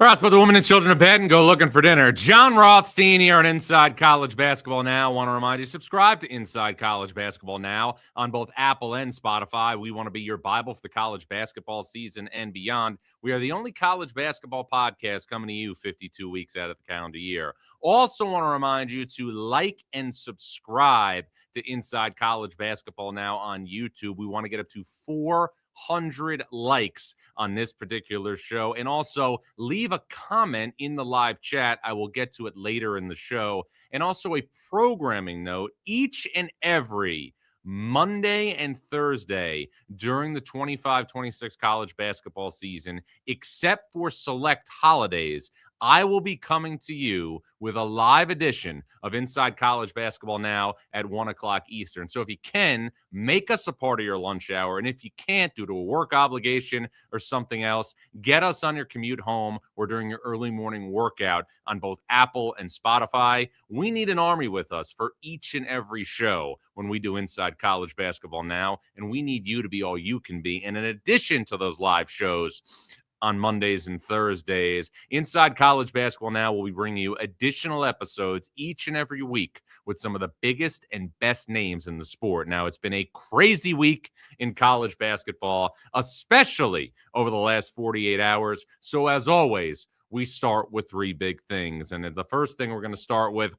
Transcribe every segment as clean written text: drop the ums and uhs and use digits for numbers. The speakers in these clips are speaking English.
Cross put the women and children to bed and go looking for dinner. Jon Rothstein here on Inside College Basketball Now. I want to remind you, subscribe to Inside College Basketball Now on both Apple and Spotify. We want to be your Bible for the college basketball season and beyond. We are the only college basketball podcast coming to you 52 weeks out of the calendar year. Also want to remind you to like and subscribe to Inside College Basketball Now on YouTube. We want to get up to 400 likes on this particular show. And also leave a comment in the live chat. I will get to it later in the show. And also a programming note, each and every Monday and Thursday during the 25-26 college basketball season, except for select holidays, I will be coming to you with a live edition of Inside College Basketball Now at 1 o'clock Eastern. So if you can, make us a part of your lunch hour. And if you can't, due to a work obligation or something else, get us on your commute home or during your early morning workout on both Apple and Spotify. We need an army with us for each and every show when we do Inside College Basketball Now. And we need you to be all you can be. And in addition to those live shows, on Mondays and Thursdays, Inside College Basketball Now will be bringing you additional episodes each and every week with some of the biggest and best names in the sport. Now, it's been a crazy week in college basketball, especially over the last 48 hours. So as always, we start with three big things. And the first thing we're going to start with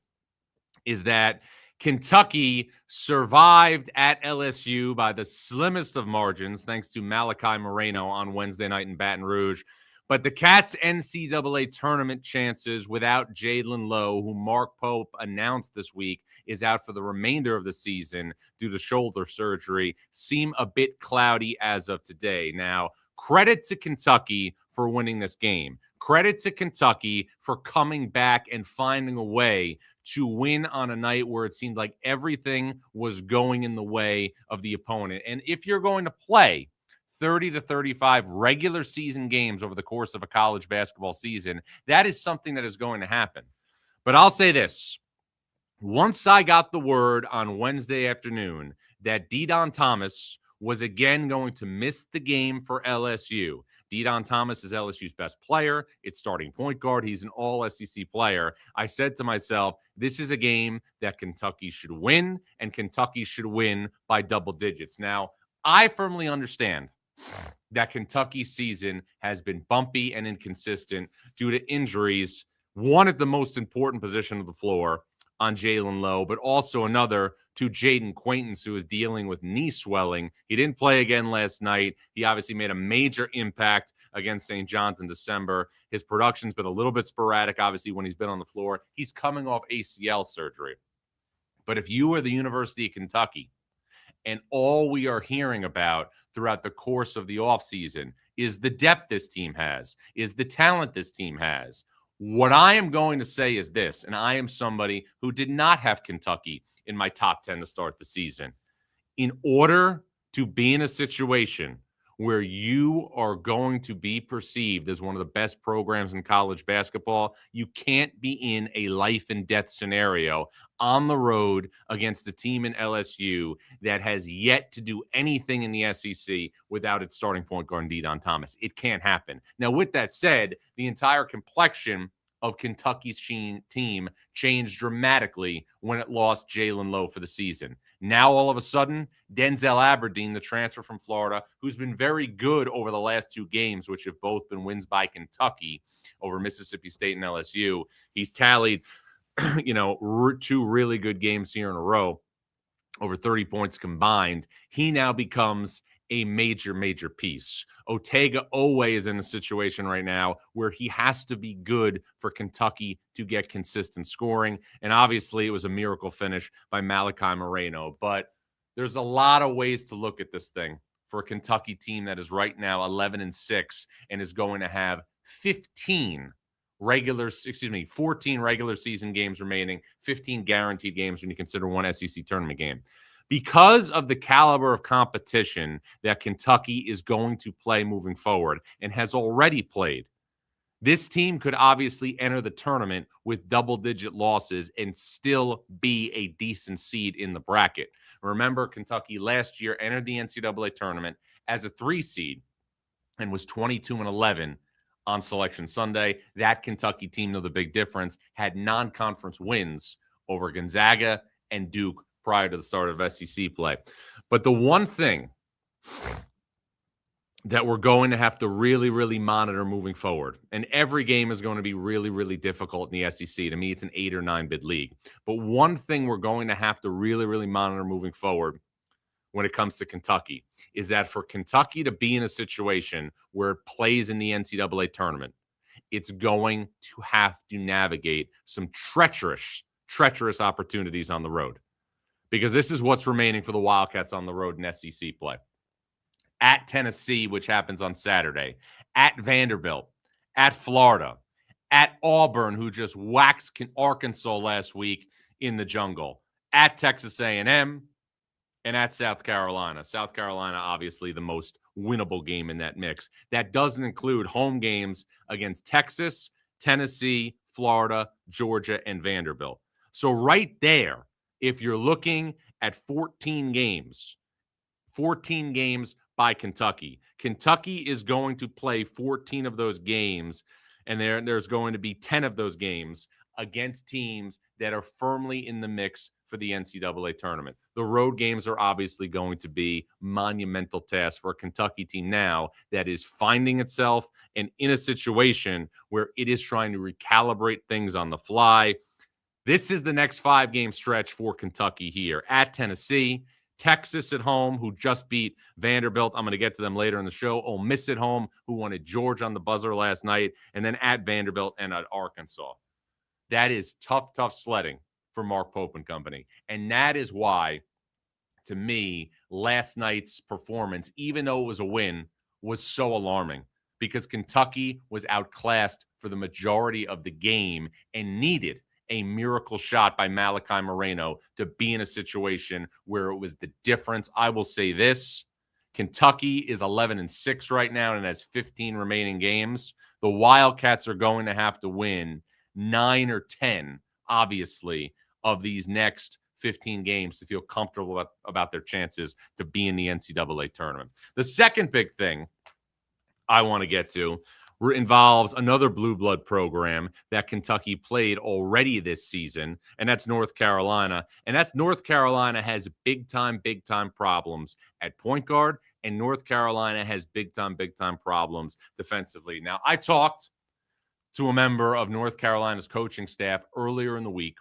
is that Kentucky survived at LSU by the slimmest of margins, thanks to Malachi Moreno on Wednesday night in Baton Rouge. But the Cats' NCAA tournament chances without Jaland Lowe, who Mark Pope announced this week is out for the remainder of the season due to shoulder surgery, seem a bit cloudy as of today. Now, credit to Kentucky for winning this game. Credit to Kentucky for coming back and finding a way to win on a night where it seemed like everything was going in the way of the opponent. And if you're going to play 30 to 35 regular season games over the course of a college basketball season, that is something that is going to happen. But I'll say this. Once I got the word on Wednesday afternoon that De'Don Thomas was again going to miss the game for LSU. De'Don Thomas is LSU's best player. It's starting point guard. He's an all-SEC player. I said to myself, this is a game that Kentucky should win, and Kentucky should win by double digits. Now, I firmly understand that Kentucky's season has been bumpy and inconsistent due to injuries, one at the most important position of the floor on Jaland Lowe, but also another to Jaden Quaintance, who is dealing with knee swelling. He didn't play again last night. He obviously made a major impact against St. John's in December. His production's been a little bit sporadic, obviously, when he's been on the floor. He's coming off ACL surgery. But if you are the University of Kentucky and all we are hearing about throughout the course of the offseason is the depth this team has, is the talent this team has, what I am going to say is this, and I am somebody who did not have Kentucky in my top 10 to start the season. In order to be in a situation where you are going to be perceived as one of the best programs in college basketball, you can't be in a life and death scenario on the road against a team in LSU that has yet to do anything in the SEC without its starting point guard, De'Don Thomas. It can't happen. Now, with that said, the entire complexion of Kentucky's team changed dramatically when it lost Jaland Lowe for the season. Now, all of a sudden, Denzel Aberdeen, the transfer from Florida, who's been very good over the last two games, which have both been wins by Kentucky over Mississippi State and LSU. He's tallied, two really good games here in a row, over 30 points combined. He now becomes a major piece. Otega Owe is in a situation right now where he has to be good for Kentucky to get consistent scoring. And obviously it was a miracle finish by Malachi Moreno. But there's a lot of ways to look at this thing for a Kentucky team that is right now 11-6 and is going to have 14 regular season games remaining, 15 guaranteed games when you consider one SEC tournament game. Because of the caliber of competition that Kentucky is going to play moving forward and has already played, this team could obviously enter the tournament with double-digit losses and still be a decent seed in the bracket. Remember, Kentucky last year entered the NCAA tournament as a 3 seed and was 22-11 on Selection Sunday. That Kentucky team, though the big difference, had non-conference wins over Gonzaga and Duke prior to the start of SEC play. But the one thing that we're going to have to really, really monitor moving forward, and every game is going to be really, really difficult in the SEC. To me, it's an 8 or 9 bid league. But one thing we're going to have to really, really monitor moving forward when it comes to Kentucky is that for Kentucky to be in a situation where it plays in the NCAA tournament, it's going to have to navigate some treacherous opportunities on the road, because this is what's remaining for the Wildcats on the road in SEC play. At Tennessee, which happens on Saturday, at Vanderbilt, at Florida, at Auburn, who just waxed Arkansas last week in the jungle, at Texas A&M, and at South Carolina. South Carolina, obviously the most winnable game in that mix. That doesn't include home games against Texas, Tennessee, Florida, Georgia, and Vanderbilt. So right there, if you're looking at 14 games by Kentucky. Kentucky is going to play 14 of those games, and there's going to be 10 of those games against teams that are firmly in the mix for the NCAA tournament. The road games are obviously going to be monumental tasks for a Kentucky team now that is finding itself and in a situation where it is trying to recalibrate things on the fly. This is the next 5-game stretch for Kentucky here. At Tennessee, Texas at home, who just beat Vanderbilt. I'm going to get to them later in the show. Ole Miss at home, who won at Georgia on the buzzer last night. And then at Vanderbilt and at Arkansas. That is tough sledding for Mark Pope and company. And that is why, to me, last night's performance, even though it was a win, was so alarming. Because Kentucky was outclassed for the majority of the game and needed a miracle shot by Malachi Moreno to be in a situation where it was the difference. I will say this: Kentucky is 11-6 right now and has 15 remaining games. The Wildcats are going to have to win 9 or 10, obviously, of these next 15 games to feel comfortable about their chances to be in the NCAA tournament. The second big thing I want to get to involves another blue blood program that Kentucky played already this season, and that's North Carolina. And that's North Carolina has big time problems at point guard, and North Carolina has big time problems defensively. Now, I talked to a member of North Carolina's coaching staff earlier in the week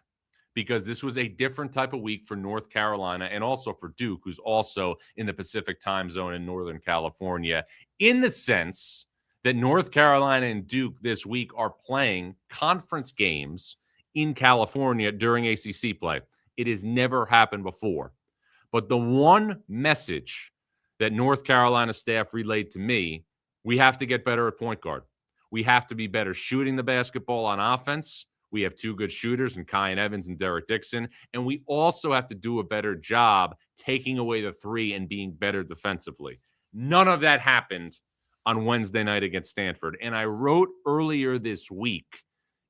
because this was a different type of week for North Carolina and also for Duke, who's also in the Pacific time zone in Northern California, in the sense that North Carolina and Duke this week are playing conference games in California during ACC play. It has never happened before. But the one message that North Carolina staff relayed to me, we have to get better at point guard. We have to be better shooting the basketball on offense. We have 2 good shooters in Kyan Evans and Derek Dixon. And we also have to do a better job taking away the 3 and being better defensively. None of that happened on Wednesday night against Stanford. And I wrote earlier this week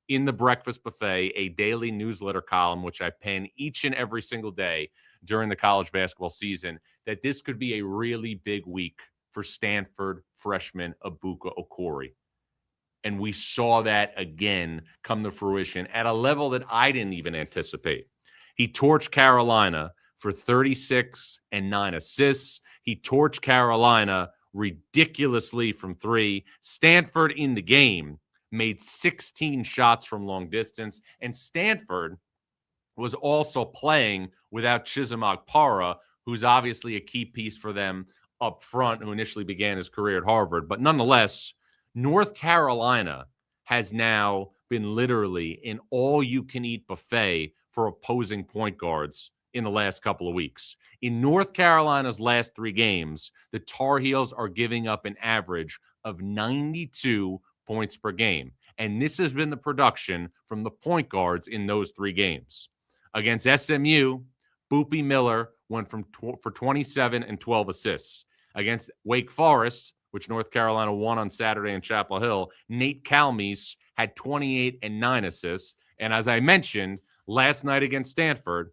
in the Breakfast Buffet, a daily newsletter column, which I pen each and every single day during the college basketball season, that this could be a really big week for Stanford freshman Ibuka Okori. And we saw that again come to fruition at a level that I didn't even anticipate. He torched Carolina for 36 and 9 assists. He torched Carolina ridiculously from 3. Stanford in the game made 16 shots from long distance, and Stanford was also playing without Chisom Agpara, who's obviously a key piece for them up front, who initially began his career at Harvard. But nonetheless, North Carolina has now been literally an all-you-can-eat buffet for opposing point guards in the last couple of weeks. In North Carolina's last 3 games, the Tar Heels are giving up an average of 92 points per game. And this has been the production from the point guards in those 3 games. Against SMU, Boopie Miller went for 27 and 12 assists. Against Wake Forest, which North Carolina won on Saturday in Chapel Hill, Nate Calmes had 28 and 9 assists. And as I mentioned, last night against Stanford,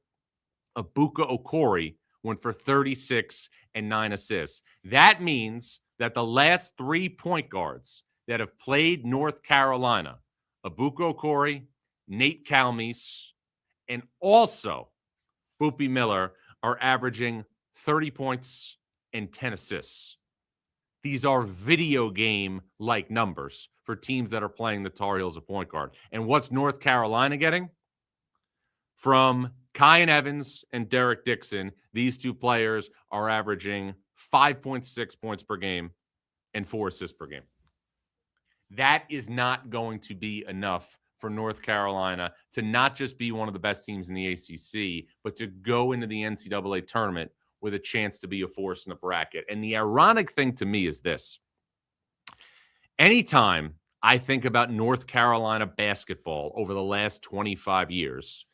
Ibuka Okori went for 36 and 9 assists. That means that the last 3 point guards that have played North Carolina, Abuko Corey, Nate Calmes, and also Boopy Miller, are averaging 30 points and 10 assists. These are video game-like numbers for teams that are playing the Tar Heels at point guard. And what's North Carolina getting? From Kyan Evans and Derek Dixon, these two players are averaging 5.6 points per game and 4 assists per game. That is not going to be enough for North Carolina to not just be one of the best teams in the ACC, but to go into the NCAA tournament with a chance to be a force in the bracket. And the ironic thing to me is this. Anytime I think about North Carolina basketball over the last 25 years,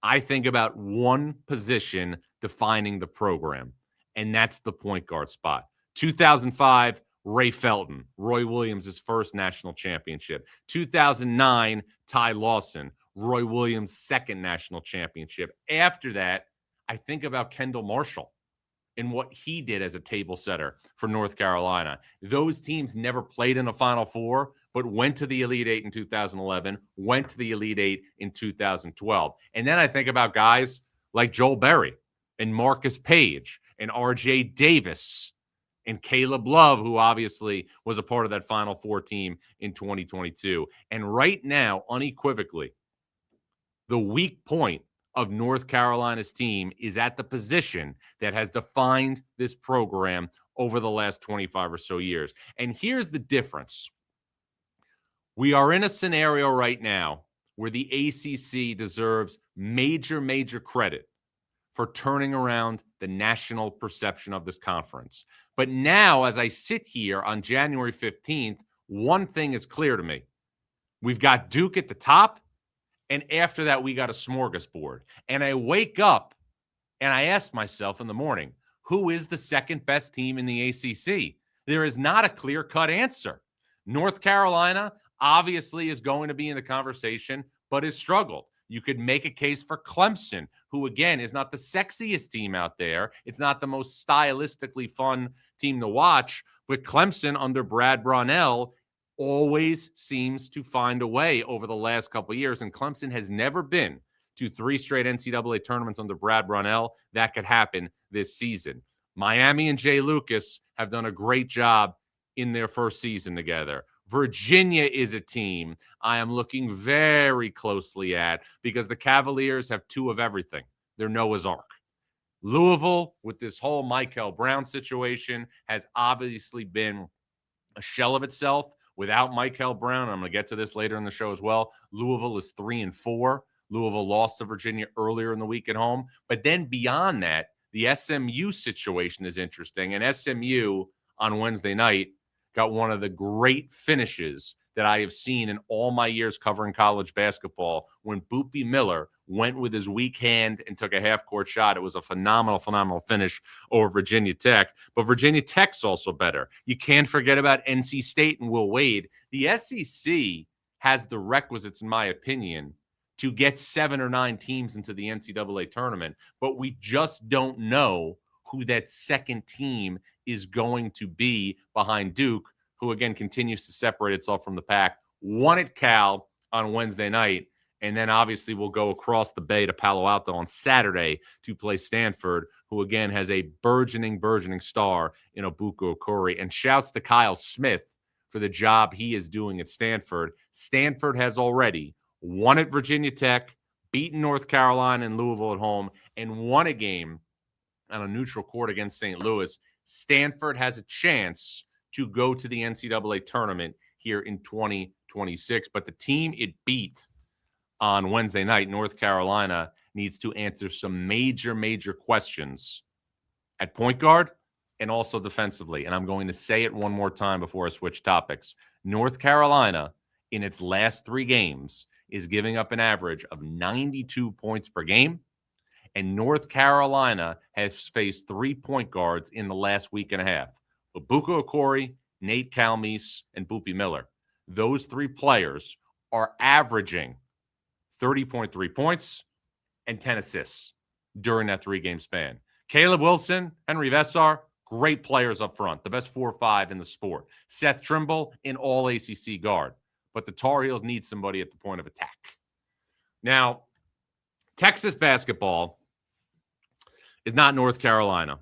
I think about one position defining the program, and that's the point guard spot. 2005, Ray Felton, Roy Williams' first national championship. 2009, Ty Lawson, Roy Williams' second national championship. After that, I think about Kendall Marshall and what he did as a table setter for North Carolina. Those teams never played in a Final Four, but went to the Elite Eight in 2011, went to the Elite Eight in 2012. And then I think about guys like Joel Berry and Marcus Page and R.J. Davis and Caleb Love, who obviously was a part of that Final Four team in 2022. And right now, unequivocally, the weak point of North Carolina's team is at the position that has defined this program over the last 25 or so years. And here's the difference. We are in a scenario right now where the ACC deserves major credit for turning around the national perception of this conference. But now, as I sit here on January 15th, one thing is clear to me. We've got Duke at the top, and after that, we got a smorgasbord. And I wake up and I ask myself in the morning, who is the second best team in the ACC? There is not a clear-cut answer. North Carolina obviously is going to be in the conversation, but has struggled. You could make a case for Clemson, who, again, is not the sexiest team out there. It's not the most stylistically fun team to watch, but Clemson under Brad Brownell always seems to find a way over the last couple of years, and Clemson has never been to 3 straight NCAA tournaments under Brad Brownell. That could happen this season. Miami and Jay Lucas have done a great job in their first season together. Virginia is a team I am looking very closely at because the Cavaliers have 2 of everything. They're Noah's Ark. Louisville, with this whole Michael Brown situation, has obviously been a shell of itself without Michael Brown. I'm going to get to this later in the show as well. Louisville is 3-4. Louisville lost to Virginia earlier in the week at home. But then beyond that, the SMU situation is interesting. And SMU on Wednesday night got one of the great finishes that I have seen in all my years covering college basketball when Boopy Miller went with his weak hand and took a half-court shot. It was a phenomenal finish over Virginia Tech. But Virginia Tech's also better. You can't forget about NC State and Will Wade. The SEC has the requisites, in my opinion, to get 7 or 9 teams into the NCAA tournament, but we just don't know who that second team is going to be behind Duke, who, again, continues to separate itself from the pack. Won at Cal on Wednesday night, and then obviously will go across the bay to Palo Alto on Saturday to play Stanford, who, again, has a burgeoning star in Abuko Corey. And shouts to Kyle Smith for the job he is doing at Stanford. Stanford has already won at Virginia Tech, beaten North Carolina and Louisville at home, and won a game on a neutral court against St. Louis. Stanford has a chance to go to the NCAA tournament here in 2026. But the team it beat on Wednesday night, North Carolina, needs to answer some major questions at point guard and also defensively. And I'm going to say it one more time before I switch topics. North Carolina, in its last 3 games, is giving up an average of 92 points per game. And North Carolina has faced 3 point guards in the last week and a half. Abuko Corey, Nate Calmes, and Boopy Miller. Those 3 players are averaging 30.3 points and 10 assists during that 3-game span. Caleb Wilson, Henry Vessar, Great players up front, the best 4 or 5 in the sport. Seth Trimble, an all ACC guard. But the Tar Heels need somebody at the point of attack. Now, Texas basketball is not North Carolina,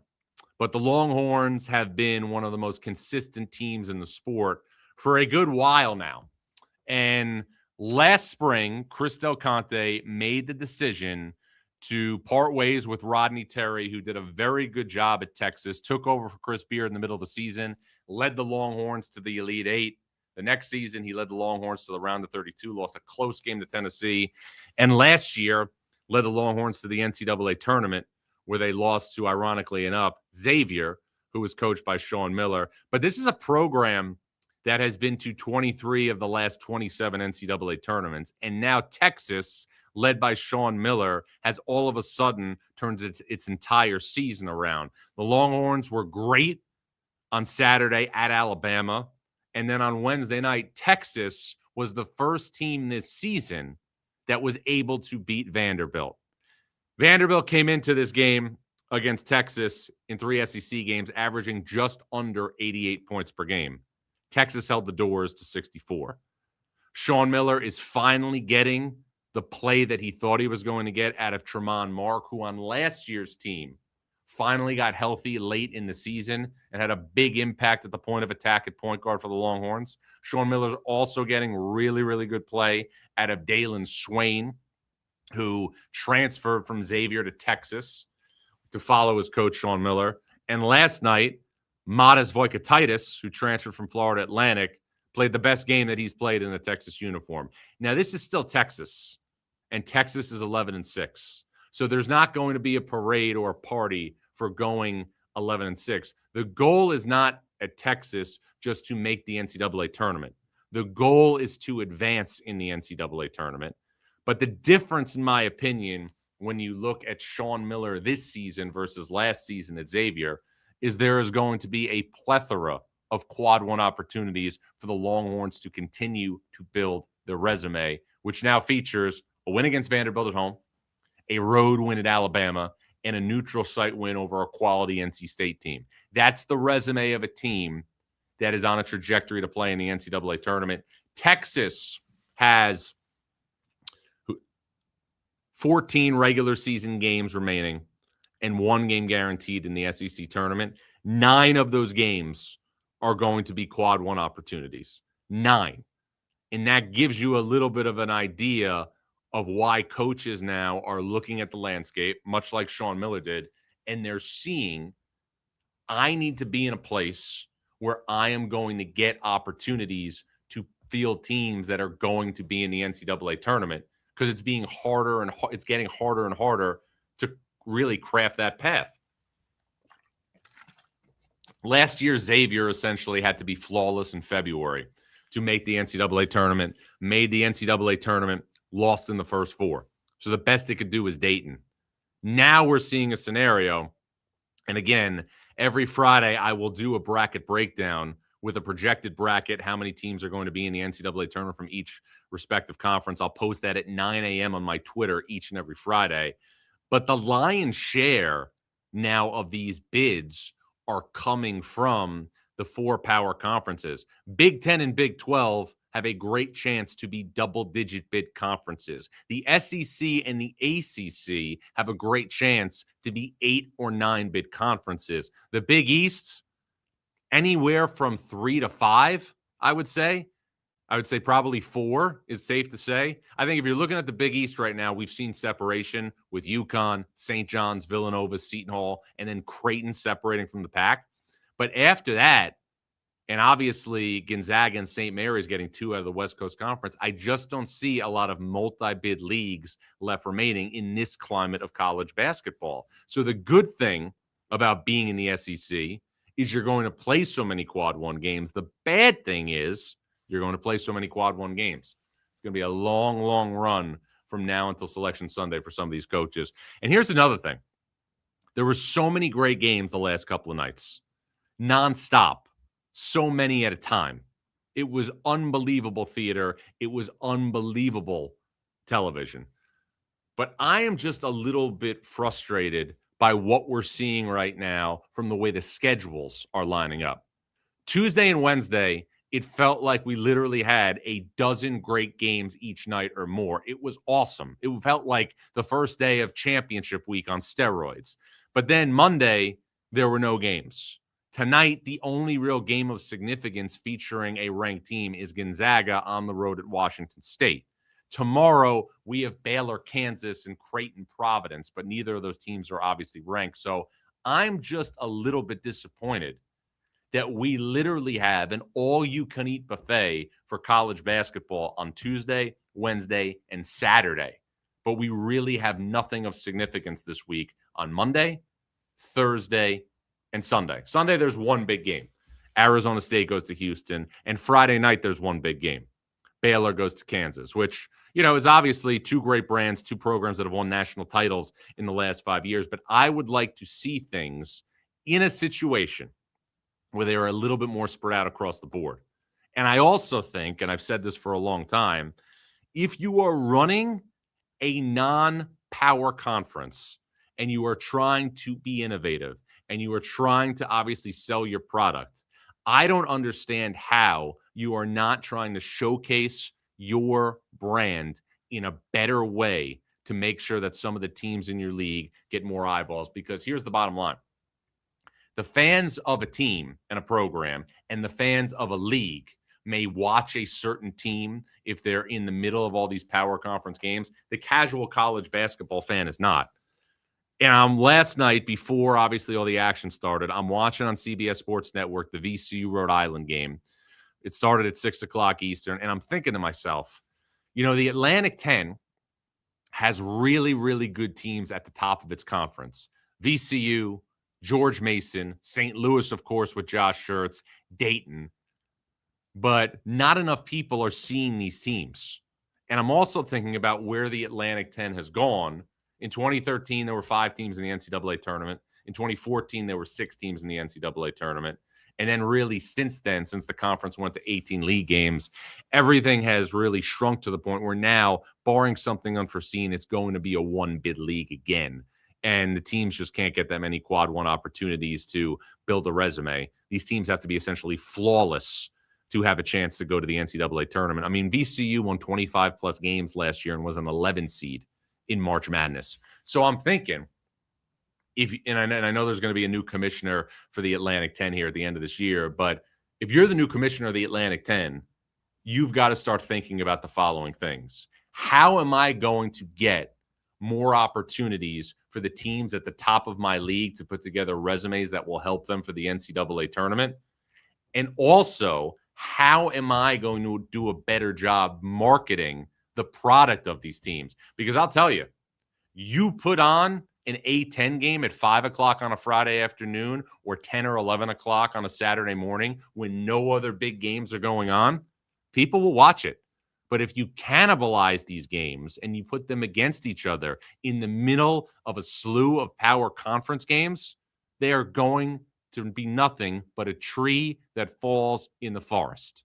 but the Longhorns have been one of the most consistent teams in the sport for a good while now. And last spring, Chris Del Conte made the decision to part ways with Rodney Terry, who did a very good job at Texas, took over for Chris Beard in the middle of the season, led the Longhorns to the Elite Eight. The next season, he led the Longhorns to the round of 32, lost a close game to Tennessee. And last year, led the Longhorns to the NCAA tournament, where they lost to, ironically enough, Xavier, who was coached by Sean Miller. But this is a program that has been to 23 of the last 27 NCAA tournaments. And now Texas, led by Sean Miller, has all of a sudden turned its entire season around. The Longhorns were great on Saturday at Alabama. And then on Wednesday night, Texas was the first team this season that was able to beat Vanderbilt. Vanderbilt came into this game against Texas in 3 SEC games, averaging just under 88 points per game. Texas held the doors to 64. Sean Miller is finally getting the play that he thought he was going to get out of Tremont Mark, who on last year's team finally got healthy late in the season and had a big impact at the point of attack at point guard for the Longhorns. Sean Miller's also getting really, really good play out of Dalen Swain, who transferred from Xavier to Texas to follow his coach, Sean Miller. And last night, Matas Voikatitis, who transferred from Florida Atlantic, played the best game that he's played in a Texas uniform. Now, this is still Texas, and Texas is 11-6. So there's not going to be a parade or a party for going 11-6. The goal is not at Texas just to make the NCAA tournament. The goal is to advance in the NCAA tournament. But the difference, in my opinion, when you look at Sean Miller this season versus last season at Xavier, is there is going to be a plethora of quad one opportunities for the Longhorns to continue to build their resume, which now features a win against Vanderbilt at home, a road win at Alabama, and a neutral site win over a quality NC State team. That's the resume of a team that is on a trajectory to play in the NCAA tournament. Texas has 14 regular season games remaining and 1 game guaranteed in the SEC tournament. 9 of those games are going to be quad one opportunities. 9. And that gives you a little bit of an idea of why coaches now are looking at the landscape, much like Sean Miller did, and they're seeing, I need to be in a place where I am going to get opportunities to field teams that are going to be in the NCAA tournament, because it's being harder and it's getting harder and harder to really craft that path. Last year, Xavier essentially had to be flawless in February to make the NCAA tournament, made the NCAA tournament, lost in the first 4. So the best it could do was Dayton. Now we're seeing a scenario, and again, every Friday I will do a bracket breakdown with a projected bracket, how many teams are going to be in the NCAA tournament from each respective conference. I'll post that at 9 a.m. on my Twitter each and every Friday. But the lion's share now of these bids are coming from the 4 power conferences. Big 10 and Big 12 have a great chance to be double-digit bid conferences. The SEC and the ACC have a great chance to be 8 or 9 bid conferences. The Big East, anywhere from 3 to 5, I would say. I would say probably 4 is safe to say. I think if you're looking at the Big East right now, we've seen separation with UConn, St. John's, Villanova, Seton Hall, and then Creighton separating from the pack. But after that, and obviously Gonzaga and St. Mary's getting 2 out of the West Coast Conference, I just don't see a lot of multi-bid leagues left remaining in this climate of college basketball. So the good thing about being in the SEC is you're going to play so many quad one games. The bad thing is you're going to play so many quad one games. It's going to be a long, long run from now until Selection Sunday for some of these coaches. And here's another thing. There were so many great games the last couple of nights, nonstop, so many at a time. It was unbelievable theater. It was unbelievable television. But I am just a little bit frustrated by what we're seeing right now from the way the schedules are lining up. Tuesday and Wednesday, it felt like we literally had a dozen great games each night or more. It was awesome. It felt like the first day of championship week on steroids. But then Monday, there were no games. Tonight, the only real game of significance featuring a ranked team is Gonzaga on the road at Washington State. Tomorrow, we have Baylor, Kansas, and Creighton, Providence, but neither of those teams are obviously ranked. So I'm just a little bit disappointed that we literally have an all-you-can-eat buffet for college basketball on Tuesday, Wednesday, and Saturday. But we really have nothing of significance this week on Monday, Thursday, and Sunday. Sunday, there's one big game. Arizona State goes to Houston, and Friday night, there's one big game. Baylor goes to Kansas, which, is obviously two great brands, two programs that have won national titles in the last 5 years. But I would like to see things in a situation where they are a little bit more spread out across the board. And I also think, and I've said this for a long time, if you are running a non-power conference and you are trying to be innovative and you are trying to obviously sell your product, I don't understand how you are not trying to showcase your brand in a better way to make sure that some of the teams in your league get more eyeballs. Because here's the bottom line. The fans of a team and a program and the fans of a league may watch a certain team if they're in the middle of all these power conference games. The casual college basketball fan is not. And last night, before obviously all the action started, I'm watching on CBS Sports Network the VCU Rhode Island game. It started at 6 o'clock Eastern, and I'm thinking to myself, the Atlantic 10 has really, really good teams at the top of its conference. VCU, George Mason, St. Louis, of course, with Josh Schertz, Dayton. But not enough people are seeing these teams. And I'm also thinking about where the Atlantic 10 has gone. In 2013, there were 5 teams in the NCAA tournament. In 2014, there were 6 teams in the NCAA tournament. And then really since then, since the conference went to 18 league games, everything has really shrunk to the point where now, barring something unforeseen, it's going to be a one-bid league again. And the teams just can't get that many quad one opportunities to build a resume. These teams have to be essentially flawless to have a chance to go to the NCAA tournament. I mean, VCU won 25-plus games last year and was an 11 seed in March Madness. So I'm thinking, and I know there's going to be a new commissioner for the Atlantic 10 here at the end of this year, but if you're the new commissioner of the Atlantic 10, you've got to start thinking about the following things. How am I going to get more opportunities for the teams at the top of my league to put together resumes that will help them for the NCAA tournament? And also, how am I going to do a better job marketing the product of these teams? Because I'll tell you, you put on an A-10 game at 5 o'clock on a Friday afternoon or 10 or 11 o'clock on a Saturday morning when no other big games are going on, people will watch it. But if you cannibalize these games and you put them against each other in the middle of a slew of power conference games, they are going to be nothing but a tree that falls in the forest.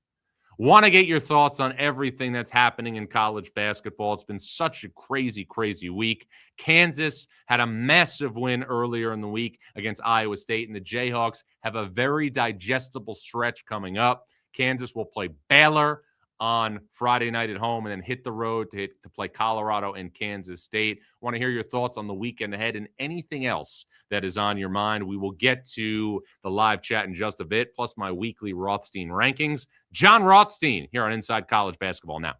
Want to get your thoughts on everything that's happening in college basketball. It's been such a crazy, crazy week. Kansas had a massive win earlier in the week against Iowa State, and the Jayhawks have a very digestible stretch coming up. Kansas will play Baylor on Friday night at home and then hit the road to play Colorado and Kansas State. Want to hear your thoughts on the weekend ahead and anything else that is on your mind. We will get to the live chat in just a bit, plus my weekly Rothstein rankings. Jon Rothstein here on Inside College Basketball Now.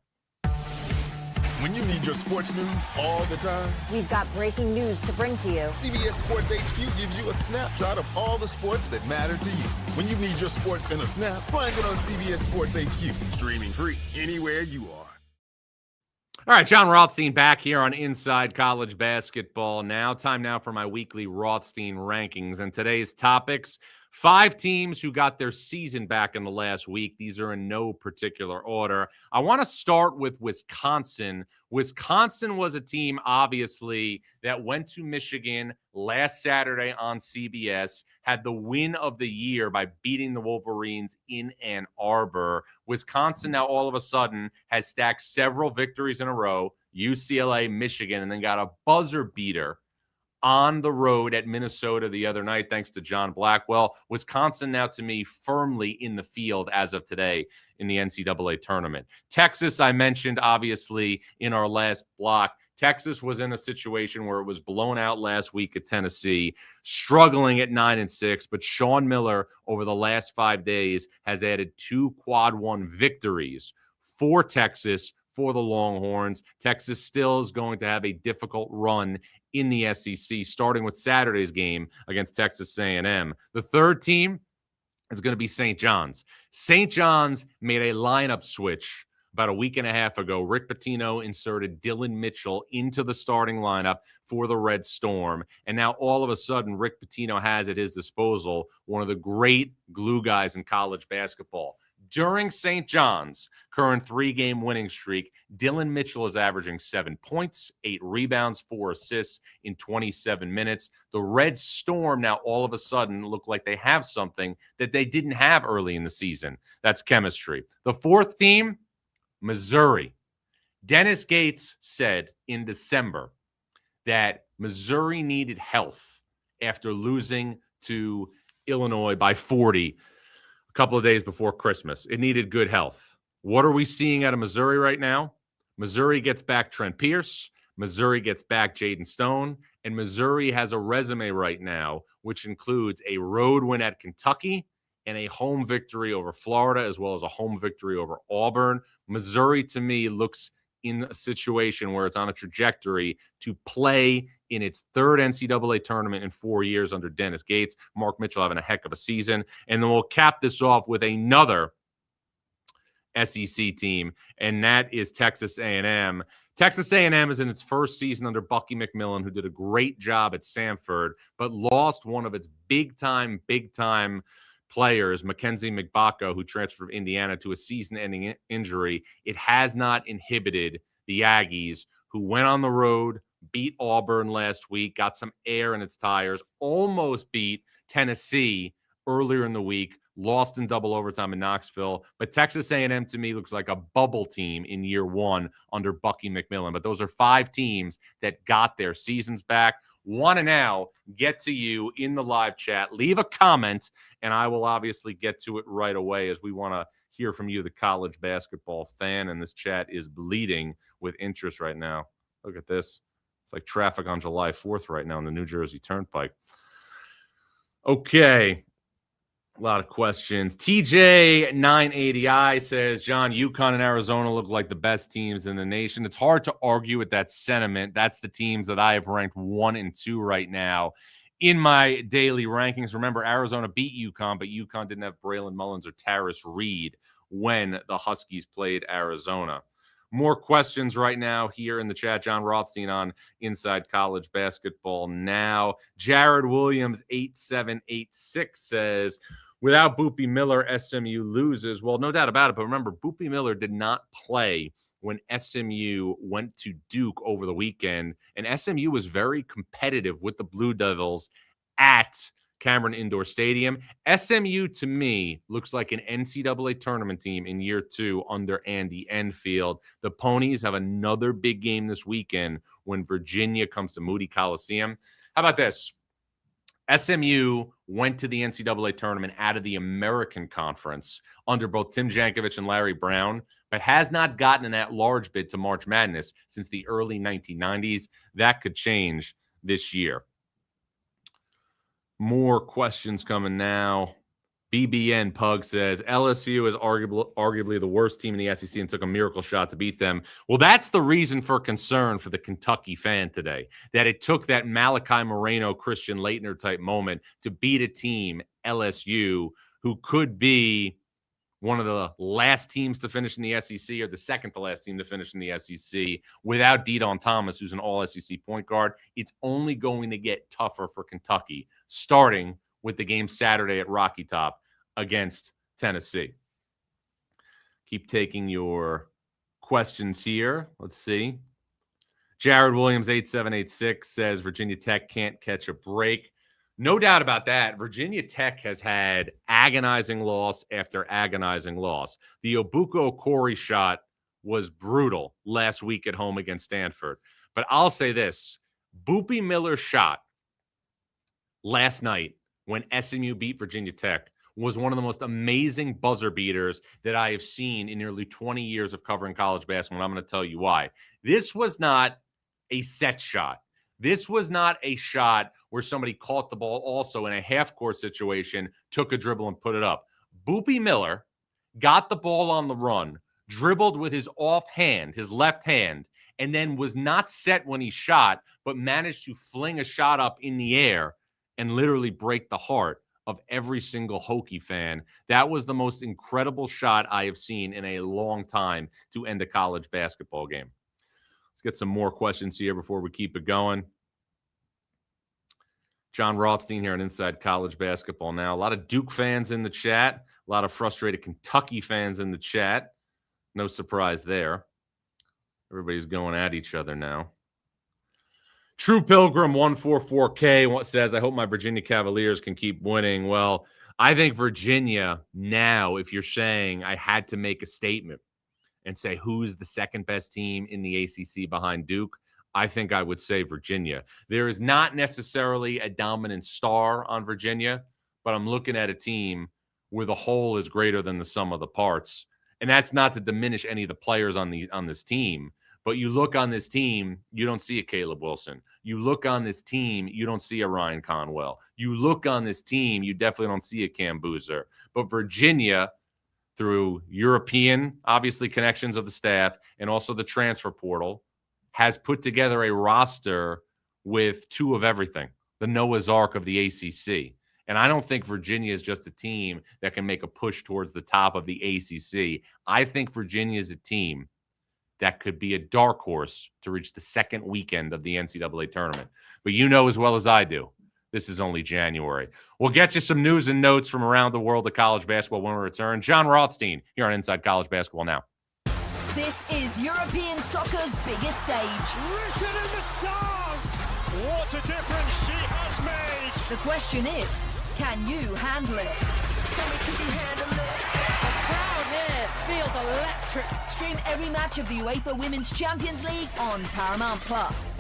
When you need your sports news all the time, we've got breaking news to bring to you. CBS Sports HQ gives you a snapshot of all the sports that matter to you. When you need your sports in a snap, find it on CBS Sports HQ, streaming free anywhere you are. All right, Jon Rothstein back here on Inside College Basketball Now. Time now for my weekly Rothstein rankings. And today's topics, 5 teams who got their season back in the last week. These are in no particular order. I want to start with Wisconsin. Wisconsin was a team, obviously, that went to Michigan last Saturday on CBS, had the win of the year by beating the Wolverines in Ann Arbor. Wisconsin now all of a sudden has stacked several victories in a row, UCLA, Michigan, and then got a buzzer beater on the road at Minnesota the other night, thanks to John Blackwell. Wisconsin now, to me, firmly in the field as of today in the NCAA tournament. Texas, I mentioned, obviously, in our last block. Texas was in a situation where it was blown out last week at Tennessee, struggling at 9-6, but Sean Miller over the last 5 days has added 2 quad one victories for Texas, for the Longhorns. Texas still is going to have a difficult run in the SEC, starting with Saturday's game against Texas A&M. The third team is going to be St. John's. St. John's made a lineup switch about a week and a half ago. Rick Pitino inserted Dylan Mitchell into the starting lineup for the Red Storm. And now all of a sudden, Rick Pitino has at his disposal one of the great glue guys in college basketball. During St. John's current 3-game winning streak, Dylan Mitchell is averaging 7 points, 8 rebounds, 4 assists in 27 minutes. The Red Storm now all of a sudden look like they have something that they didn't have early in the season. That's chemistry. The fourth team, Missouri. Dennis Gates said in December that Missouri needed health after losing to Illinois by 40 a couple of days before Christmas. It needed good health. What are we seeing out of Missouri right now? Missouri gets back Trent Pierce. Missouri gets back Jaden Stone. And Missouri has a resume right now, which includes a road win at Kentucky and a home victory over Florida, as well as a home victory over Auburn. Missouri, to me, looks in a situation where it's on a trajectory to play in its third NCAA tournament in 4 years under Dennis Gates. Mark Mitchell having a heck of a season. And then we'll cap this off with another SEC team, and that is Texas A&M. Texas A&M is in its first season under Bucky McMillan, who did a great job at Samford, but lost one of its big-time players, Mackenzie Mgbako, who transferred from Indiana, to a season-ending injury. It has not inhibited the Aggies, who went on the road, beat Auburn last week, got some air in its tires, almost beat Tennessee earlier in the week, lost in double overtime in Knoxville. But Texas A&M, to me, looks like a bubble team in year one under Bucky McMillan. But those are 5 teams that got their seasons back. Want to now get to you in the live chat. Leave a comment, and I will obviously get to it right away, as we want to hear from you, the college basketball fan. And this chat is bleeding with interest right now. Look at this. It's like traffic on July 4th right now on the New Jersey Turnpike. Okay. A lot of questions. TJ980I says, John, UConn and Arizona look like the best teams in the nation. It's hard to argue with that sentiment. That's the teams that I have ranked 1 and 2 right now in my daily rankings. Remember, Arizona beat UConn, but UConn didn't have Braylon Mullins or Tarris Reed when the Huskies played Arizona. More questions right now here in the chat. Jon Rothstein on Inside College Basketball Now. Jared Williams 8786 says, without Boopy Miller, SMU loses. Well, no doubt about it. But remember, Boopy Miller did not play when SMU went to Duke over the weekend. And SMU was very competitive with the Blue Devils at Cameron Indoor Stadium. SMU, to me, looks like an NCAA tournament team in year 2 under Andy Enfield. The Ponies have another big game this weekend when Virginia comes to Moody Coliseum. How about this? SMU went to the NCAA tournament out of the American Conference under both Tim Jankovich and Larry Brown, but has not gotten an at-large bid to March Madness since the early 1990s. That could change this year. More questions coming now. BBN Pug says, LSU is arguably the worst team in the SEC and took a miracle shot to beat them. Well, that's the reason for concern for the Kentucky fan today, that it took that Malachi Moreno, Christian Laettner type moment to beat a team, LSU, who could be one of the last teams to finish in the SEC or the second to last team to finish in the SEC without De'Don Thomas, who's an all-SEC point guard. It's only going to get tougher for Kentucky, starting with the game Saturday at Rocky Top against Tennessee. Keep taking your questions here. Let's see. Jared Williams, 8786, says Virginia Tech can't catch a break. No doubt about that. Virginia Tech has had agonizing loss after agonizing loss. The Obuko Corey shot was brutal last week at home against Stanford. But I'll say this. Boopy Miller's shot last night when SMU beat Virginia Tech was one of the most amazing buzzer beaters that I have seen in nearly 20 years of covering college basketball. And I'm going to tell you why. This was not a set shot. This was not a shot where somebody caught the ball also in a half-court situation, took a dribble and put it up. Boopy Miller got the ball on the run, dribbled with his offhand, his left hand, and then was not set when he shot, but managed to fling a shot up in the air and literally break the heart of every single Hokie fan. That was the most incredible shot I have seen in a long time to end a college basketball game. Let's get some more questions here before we keep it going. Jon Rothstein here on Inside College Basketball Now. A lot of Duke fans in the chat. A lot of frustrated Kentucky fans in the chat. No surprise there. Everybody's going at each other now. True Pilgrim 144K says, I hope my Virginia Cavaliers can keep winning. Well, I think Virginia now, if you're saying I had to make a statement and say who's the second best team in the ACC behind Duke, I think I would say Virginia. There is not necessarily a dominant star on Virginia, but I'm looking at a team where the whole is greater than the sum of the parts. And that's not to diminish any of the players on this team. But you look on this team, you don't see a Caleb Wilson. You look on this team, you don't see a Ryan Conwell. You look on this team, you definitely don't see a Cam Boozer. But Virginia, through European, obviously, connections of the staff and also the transfer portal, has put together a roster with two of everything, the Noah's Ark of the ACC. And I don't think Virginia is just a team that can make a push towards the top of the ACC. I think Virginia is a team that could be a dark horse to reach the second weekend of the NCAA tournament. But you know as well as I do, this is only January. We'll get you some news and notes from around the world of college basketball when we return. Jon Rothstein here on Inside College Basketball Now. This is European soccer's biggest stage. Written in the stars! What a difference she has made! The question is, can you handle it? Can you handle it? The crowd here feels electric. Stream every match of the UEFA Women's Champions League on Paramount Plus.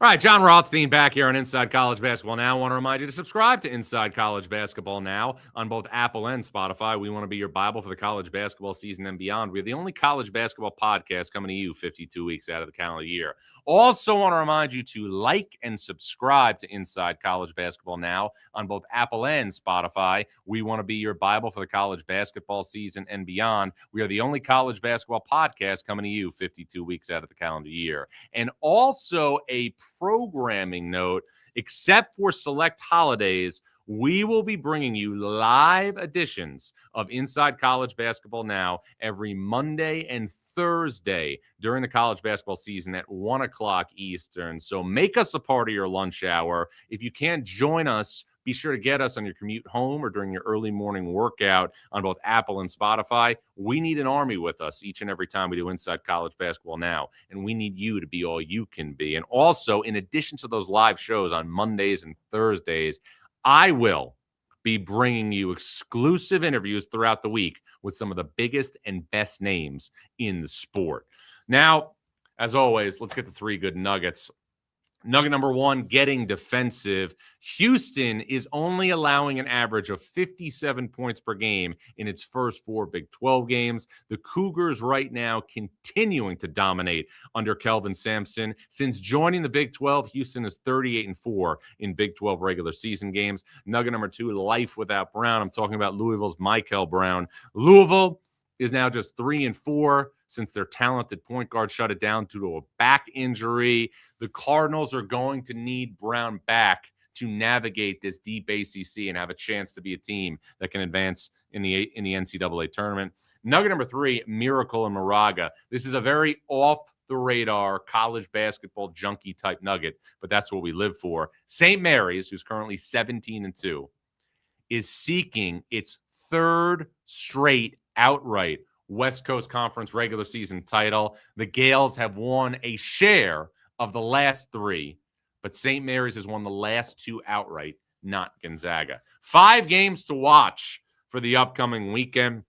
All right, Jon Rothstein back here on Inside College Basketball Now. I want to remind you to subscribe to Inside College Basketball Now on both Apple and Spotify. We want to be your Bible for the college basketball season and beyond. We're the only college basketball podcast coming to you 52 weeks out of the calendar year. Also want to remind you to like and subscribe to Inside College Basketball Now on both Apple and Spotify. We want to be your Bible for the college basketball season and beyond. We are the only college basketball podcast coming to you 52 weeks out of the calendar year. And also a programming note, except for select holidays, we will be bringing you live editions of Inside College Basketball Now every Monday and Thursday during the college basketball season at 1 o'clock Eastern. So make us a part of your lunch hour. If you can't join us, be sure to get us on your commute home or during your early morning workout on both Apple and Spotify. We need an army with us each and every time we do Inside College Basketball Now, and we need you to be all you can be. And also, in addition to those live shows on Mondays and Thursdays, I will be bringing you exclusive interviews throughout the week with some of the biggest and best names in the sport. Now, as always, let's get the three good nuggets. Nugget number one, getting defensive. Houston is only allowing an average of 57 points per game in its first four Big 12 games. The Cougars right now continuing to dominate under Kelvin Sampson. Since joining the Big 12, Houston is 38-4 in Big 12 regular season games. Nugget number two, life without Brown. I'm talking about Louisville's Michael Brown. Louisville is now just 3-4 since their talented point guard shut it down due to a back injury. The Cardinals are going to need Brown back to navigate this deep ACC and have a chance to be a team that can advance in the NCAA tournament. Nugget number three, Miracle and Moraga. This is a very off-the-radar college basketball junkie type nugget, but that's what we live for. St. Mary's, who's currently 17-2, is seeking its third straight outright West Coast Conference regular season title. The Gales have won a share of the last three, but St. Mary's has won the last two outright, not Gonzaga. 5 games to watch for the upcoming weekend.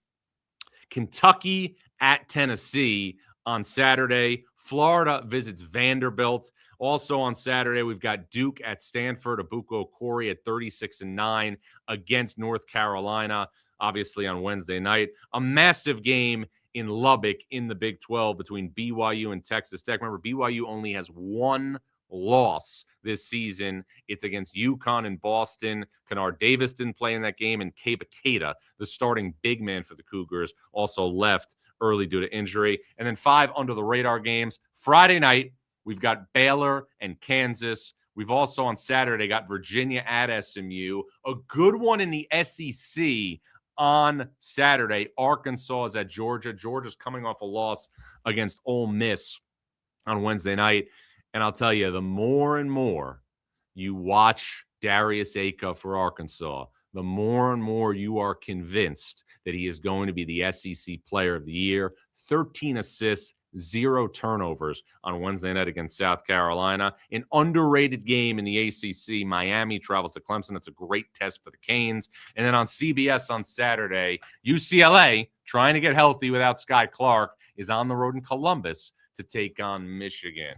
Kentucky at Tennessee on Saturday, Florida visits Vanderbilt. Also on Saturday, we've got Duke at Stanford, Abuko Corey at 36-9 against North Carolina. Obviously on Wednesday night, a massive game in Lubbock in the Big 12 between BYU and Texas Tech. Remember, BYU only has one loss this season. It's against UConn in Boston. Kennard Davis didn't play in that game, and Kaba Keita, the starting big man for the Cougars, also left early due to injury. And then 5 under-the-radar games. Friday night, we've got Baylor and Kansas. We've also on Saturday got Virginia at SMU. A good one in the SEC on Saturday. Arkansas is at Georgia. Georgia's coming off a loss against Ole Miss on Wednesday night. And I'll tell you, the more and more you watch Darius Aika for Arkansas, the more and more you are convinced that he is going to be the SEC Player of the Year. 13 assists, 0 turnovers on Wednesday night against South Carolina. An underrated game in the ACC. Miami travels to Clemson. It's a great test for the Canes. And then on CBS on Saturday, UCLA, trying to get healthy without Sky Clark, is on the road in Columbus to take on Michigan.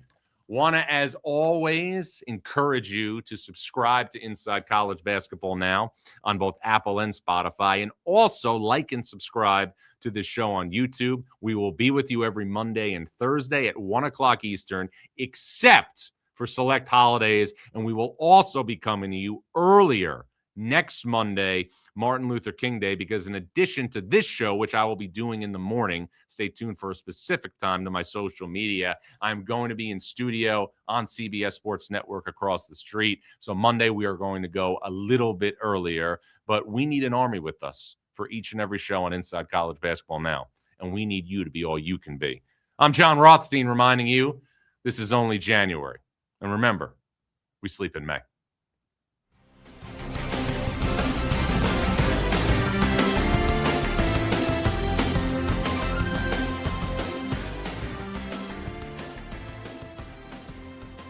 Want to, as always, encourage you to subscribe to Inside College Basketball Now on both Apple and Spotify, and also like and subscribe to this show on YouTube. We will be with you every Monday and Thursday at 1 o'clock Eastern, except for select holidays, and we will also be coming to you earlier next Monday, Martin Luther King Day, because in addition to this show, which I will be doing in the morning, stay tuned for a specific time to my social media, I'm going to be in studio on CBS Sports Network across the street. So Monday, we are going to go a little bit earlier, but we need an army with us for each and every show on Inside College Basketball Now, and we need you to be all you can be. I'm Jon Rothstein reminding you this is only January. And remember, we sleep in May.